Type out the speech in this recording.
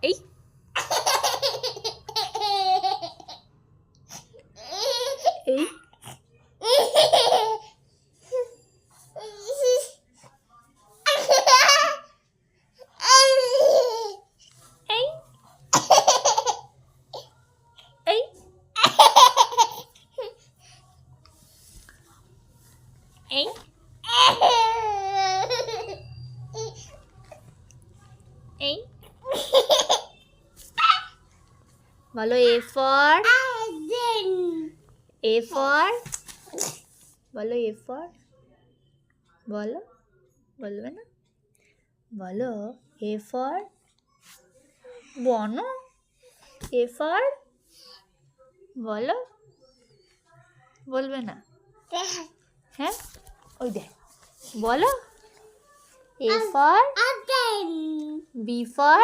এই এই এই এই এই এই বলো এ ফর বলো এ ফর বলো বলবে না বলো এ ফর বনো এ ফর বলো বলবে না হ্যাঁ ওই দেখ বলো এ ফর বি ফর